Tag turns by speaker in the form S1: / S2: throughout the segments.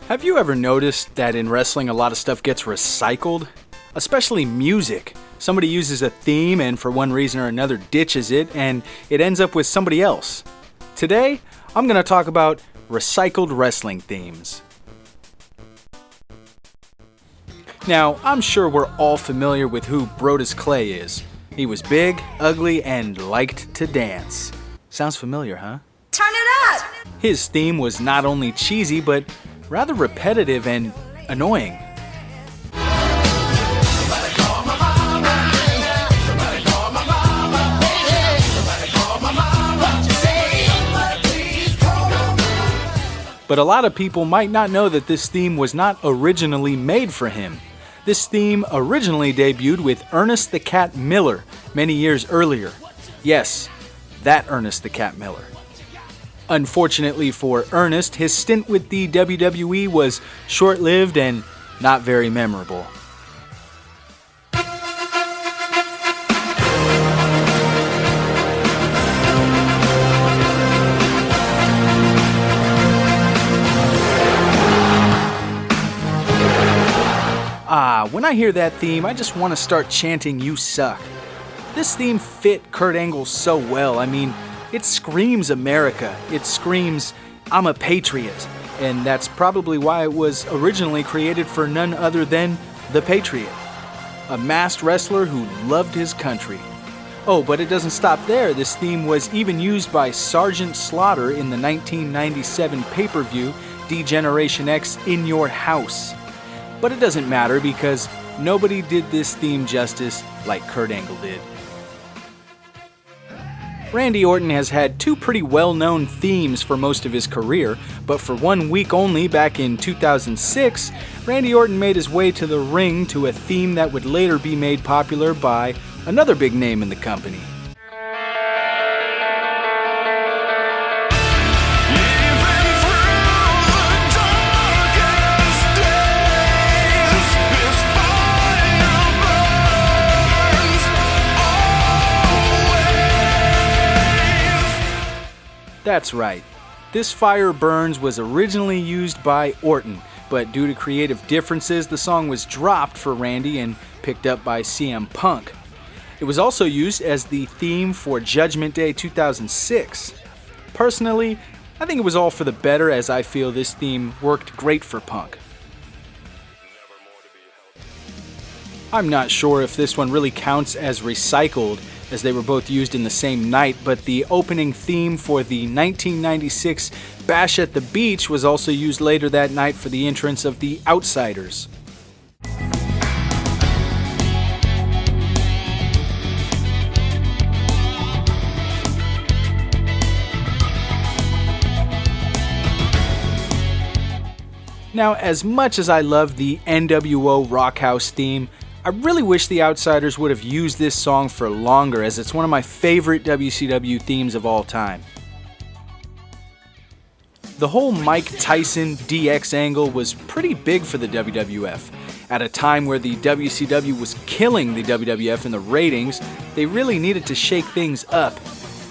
S1: Have you ever noticed that in wrestling a lot of stuff gets recycled? Especially music. Somebody uses a theme and for one reason or another ditches it and it ends up with somebody else. Today, I'm going to talk about recycled wrestling themes. Now, I'm sure we're all familiar with who Brodus Clay is. He was big, ugly, and liked to dance. Sounds familiar, huh?
S2: Turn it up!
S1: His theme was not only cheesy, but rather repetitive and annoying. But a lot of people might not know that this theme was not originally made for him. This theme originally debuted with Ernest the Cat Miller many years earlier. Yes, that Ernest the Cat Miller. Unfortunately for Ernest, his stint with the WWE was short-lived and not very memorable. When I hear that theme, I just want to start chanting, "You suck." This theme fit Kurt Angle so well. I mean, it screams America. It screams, "I'm a patriot." And that's probably why it was originally created for none other than the Patriot, a masked wrestler who loved his country. Oh, but it doesn't stop there. This theme was even used by Sergeant Slaughter in the 1997 pay-per-view D-Generation X In Your House. But it doesn't matter because nobody did this theme justice like Kurt Angle did. Randy Orton has had two pretty well-known themes for most of his career, but for 1 week only back in 2006, Randy Orton made his way to the ring to a theme that would later be made popular by another big name in the company. That's right. This Fire Burns was originally used by Orton, but due to creative differences, the song was dropped for Randy and picked up by CM Punk. It was also used as the theme for Judgment Day 2006. Personally, I think it was all for the better, as I feel this theme worked great for Punk. I'm not sure if this one really counts as recycled, as they were both used in the same night, but the opening theme for the 1996 Bash at the Beach was also used later that night for the entrance of the Outsiders. Now, as much as I love the NWO Rockhouse theme, I really wish the Outsiders would have used this song for longer, as it's one of my favorite WCW themes of all time. The whole Mike Tyson DX angle was pretty big for the WWF. At a time where the WCW was killing the WWF in the ratings, they really needed to shake things up.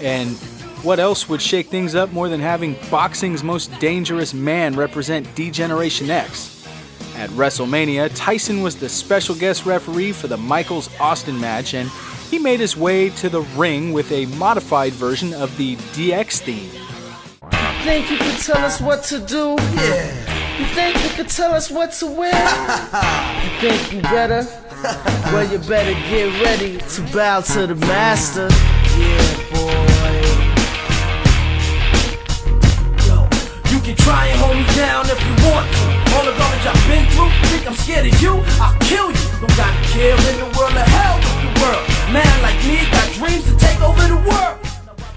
S1: And what else would shake things up more than having boxing's most dangerous man represent D-Generation X? At WrestleMania, Tyson was the special guest referee for the Michaels-Austin match, and he made his way to the ring with a modified version of the DX theme.
S3: Think you could tell us what to do? Yeah. You think you could tell us what to wear? You think you better? Well, you better get ready to bow to the master. Yeah, boy. Yo, you can try and hold me down if you want to. All the garbage I've been through, think I'm scared of you? I'll kill you. Don't got a care in the world, the hell with the world. Man like me got dreams to take over the world.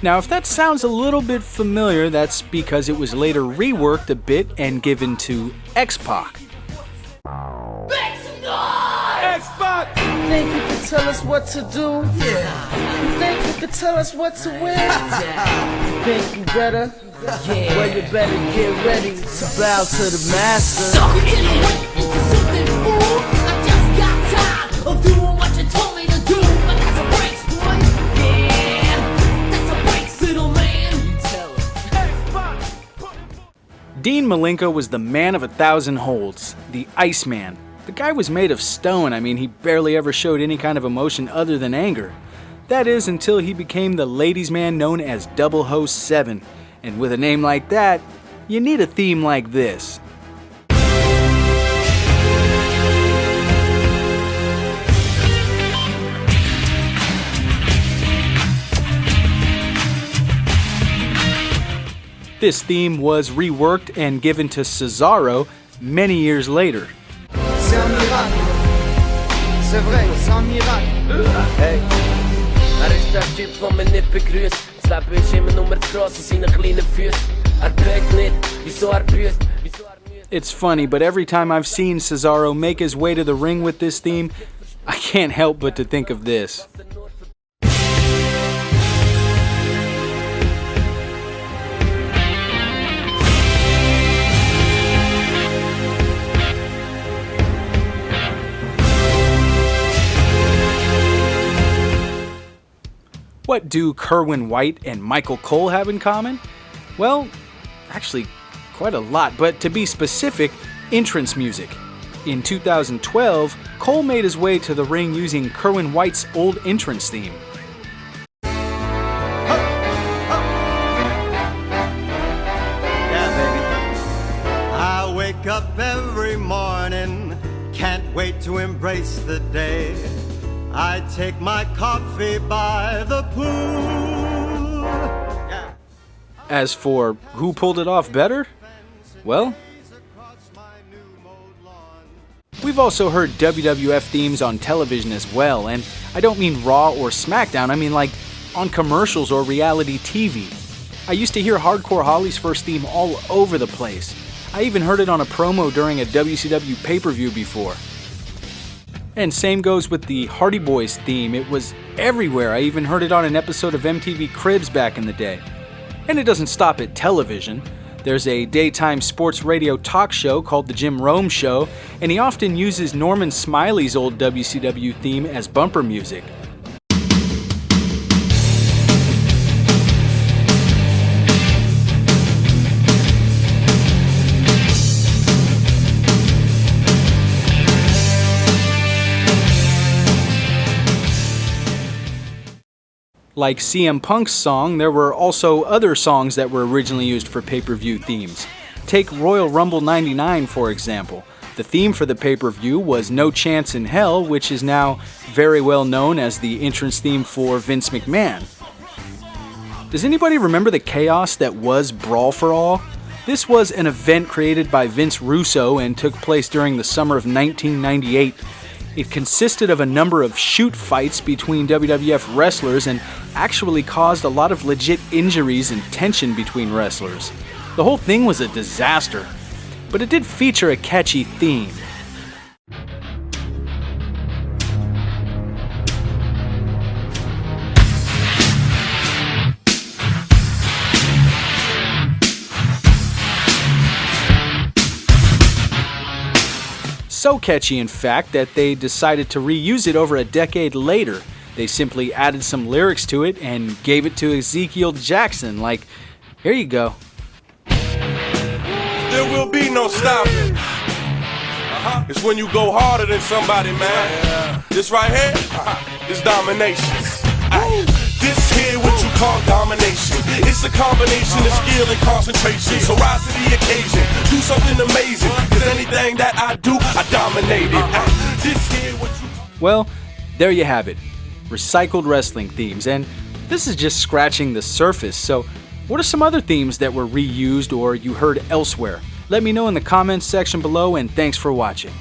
S1: Now, if that sounds a little bit familiar, that's because it was later reworked a bit and given to X-Pac.
S3: X-Pac! Think you could tell us what to do? Yeah. You think you could tell us what to wear? Yeah. You think you better? Yeah. Well, you better get ready to bow to the master.
S4: So in a way, it's something fool. I just got tired of doing what you told me to do. But that's a breaks, boy. Yeah, that's a breaks, little man. You tell him.
S1: Dean Malenko was the man of 1,000 holds, the Iceman. The guy was made of stone. I mean, he barely ever showed any kind of emotion other than anger. That is, until he became the ladies' man known as Double Host 7. And with a name like that, you need a theme like this. This theme was reworked and given to Cesaro many years later.
S3: C'est un miracle. C'est vrai, c'est un miracle.
S2: Hey. Er ist der Typ, der mich nicht begrüßt. Das Leben ist immer nur die Strasse in seinen kleinen Füßen. Er blickt nicht, wieso büßt, wieso müsst.
S1: It's funny, but every time I've seen Cesaro make his way to the ring with this theme, I can't help but to think of this. What do Kerwin White and Michael Cole have in common? Well, actually, quite a lot, but to be specific, entrance music. In 2012, Cole made his way to the ring using Kerwin White's old entrance theme.
S5: Yeah, baby. I wake up every morning, can't wait to embrace the day. I take my coffee by the pool. Yeah.
S1: As for who pulled it off better? Well, we've also heard WWF themes on television as well, and I don't mean Raw or SmackDown, I mean like on commercials or reality TV. I used to hear Hardcore Holly's first theme all over the place. I even heard it on a promo during a WCW pay-per-view before. And same goes with the Hardy Boys theme. It was everywhere. I even heard it on an episode of MTV Cribs back in the day. And it doesn't stop at television. There's a daytime sports radio talk show called The Jim Rome Show, and he often uses Norman Smiley's old WCW theme as bumper music. Like CM Punk's song, there were also other songs that were originally used for pay-per-view themes. Take Royal Rumble 99, for example. The theme for the pay-per-view was No Chance in Hell, which is now very well known as the entrance theme for Vince McMahon. Does anybody remember the chaos that was Brawl for All? This was an event created by Vince Russo and took place during the summer of 1998. It consisted of a number of shoot fights between WWF wrestlers and actually caused a lot of legit injuries and tension between wrestlers. The whole thing was a disaster, but it did feature a catchy theme. So catchy, in fact, that they decided to reuse it over a decade later. They simply added some lyrics to it and gave it to Ezekiel Jackson, like, here you go.
S6: There will be no stopping. It's when you go harder than somebody, man. This right here is domination. This here what you call domination. It's a combination of skill and concentration. So rise to the occasion, do something amazing. Cause anything that I do, I dominate it. This here what you...
S1: Well, there you have it. Recycled wrestling themes, and this is just scratching the surface. So what are some other themes that were reused or you heard elsewhere? Let me know in the comments section below, and thanks for watching.